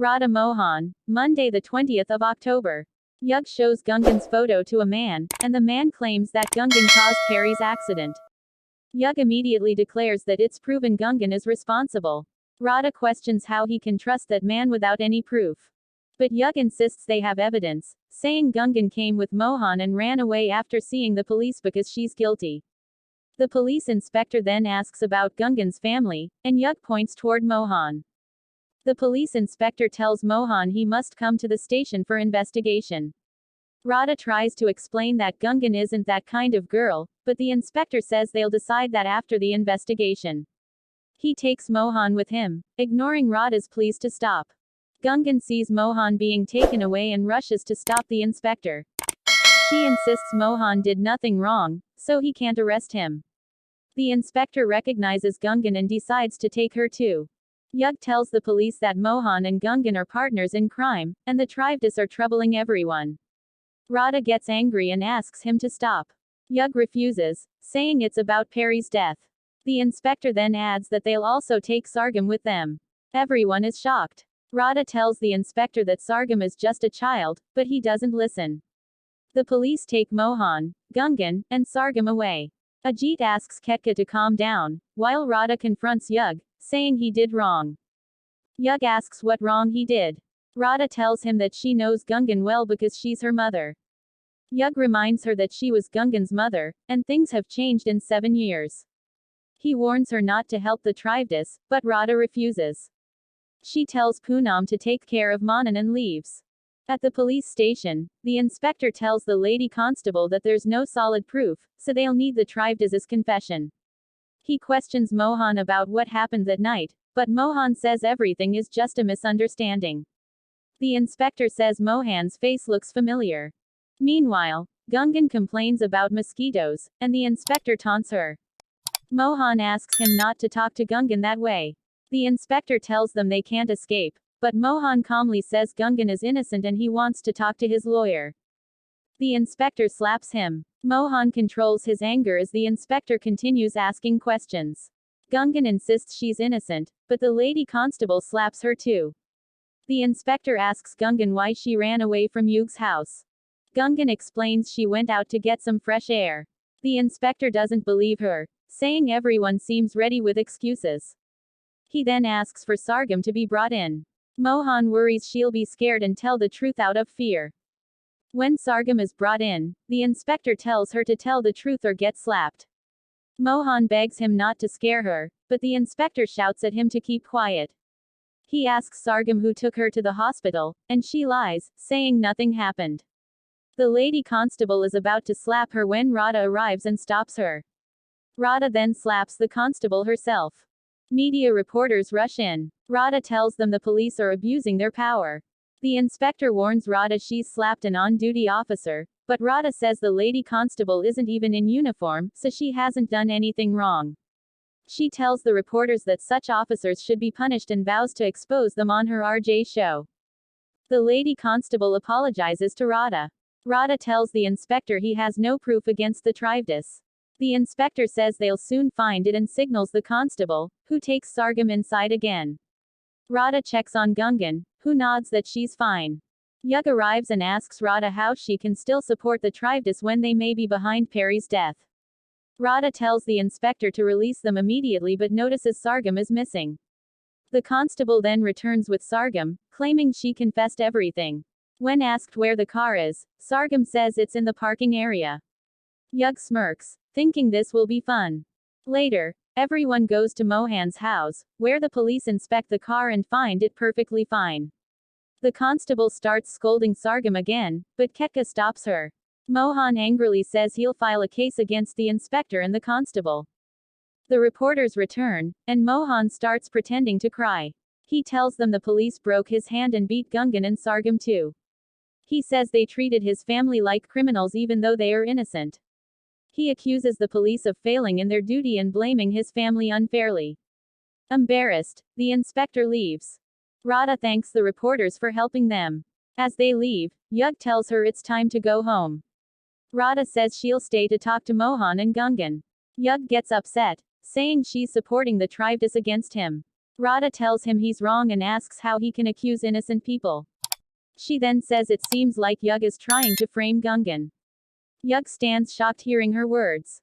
Radha Mohan, Monday the 20th of October. Yug shows Gungun's photo to a man, and the man claims that Gungun caused Perry's accident. Yug immediately declares that it's proven Gungun is responsible. Radha questions how he can trust that man without any proof. But Yug insists they have evidence, saying Gungun came with Mohan and ran away after seeing the police because she's guilty. The police inspector then asks about Gungun's family, and Yug points toward Mohan. The police inspector tells Mohan he must come to the station for investigation. Radha tries to explain that Gungun isn't that kind of girl, but the inspector says they'll decide that after the investigation. He takes Mohan with him, ignoring Radha's pleas to stop. Gungun sees Mohan being taken away and rushes to stop the inspector. She insists Mohan did nothing wrong, so he can't arrest him. The inspector recognizes Gungun and decides to take her too. Yug tells the police that Mohan and Gungun are partners in crime, and the Trivediss are troubling everyone. Radha gets angry and asks him to stop. Yug refuses, saying it's about Perry's death. The inspector then adds that they'll also take Sargam with them. Everyone is shocked. Radha tells the inspector that Sargam is just a child, but he doesn't listen. The police take Mohan, Gungun, and Sargam away. Ajit asks Ketka to calm down, while Radha confronts Yug, saying he did wrong. Yug asks what wrong he did. Radha tells him that she knows Gungun well because she's her mother. Yug reminds her that she was Gungun's mother, and things have changed in 7 years. He warns her not to help the Trivediss, but Radha refuses. She tells Poonam to take care of Manan and leaves. At the police station, the inspector tells the lady constable that there's no solid proof, so they'll need the Trivediss's confession. He questions Mohan about what happened that night, but Mohan says everything is just a misunderstanding. The inspector says Mohan's face looks familiar. Meanwhile, Gungun complains about mosquitoes, and the inspector taunts her. Mohan asks him not to talk to Gungun that way. The inspector tells them they can't escape, but Mohan calmly says Gungun is innocent and he wants to talk to his lawyer. The inspector slaps him. Mohan controls his anger as the inspector continues asking questions. Gungun insists she's innocent, but the lady constable slaps her too. The inspector asks Gungun why she ran away from Yug's house. Gungun explains she went out to get some fresh air. The inspector doesn't believe her, saying everyone seems ready with excuses. He then asks for Sargam to be brought in. Mohan worries she'll be scared and tell the truth out of fear. When Sargam is brought in, the inspector tells her to tell the truth or get slapped. Mohan begs him not to scare her, but the inspector shouts at him to keep quiet. He asks Sargam who took her to the hospital, and she lies, saying nothing happened. The lady constable is about to slap her when Radha arrives and stops her. Radha then slaps the constable herself. Media reporters rush in. Radha tells them the police are abusing their power. The inspector warns Radha she's slapped an on-duty officer, but Radha says the lady constable isn't even in uniform, so she hasn't done anything wrong. She tells the reporters that such officers should be punished and vows to expose them on her RJ show. The lady constable apologizes to Radha. Radha tells the inspector he has no proof against the Trivediss. The inspector says they'll soon find it and signals the constable, who takes Sargam inside again. Radha checks on Gungun, who nods that she's fine. Yug arrives and asks Radha how she can still support the Trivediss when they may be behind Perry's death. Radha tells the inspector to release them immediately but notices Sargam is missing. The constable then returns with Sargam, claiming she confessed everything. When asked where the car is, Sargam says it's in the parking area. Yug smirks, thinking this will be fun. Later, everyone goes to Mohan's house, where the police inspect the car and find it perfectly fine. The constable starts scolding Sargam again, but Ketka stops her. Mohan angrily says he'll file a case against the inspector and the constable. The reporters return, and Mohan starts pretending to cry. He tells them the police broke his hand and beat Gungun and Sargam too. He says they treated his family like criminals even though they are innocent. He accuses the police of failing in their duty and blaming his family unfairly. Embarrassed, the inspector leaves. Radha thanks the reporters for helping them. As they leave, Yug tells her it's time to go home. Radha says she'll stay to talk to Mohan and Gungun. Yug gets upset, saying she's supporting the Trivediss against him. Radha tells him he's wrong and asks how he can accuse innocent people. She then says it seems like Yug is trying to frame Gungun. Yug stands shocked hearing her words.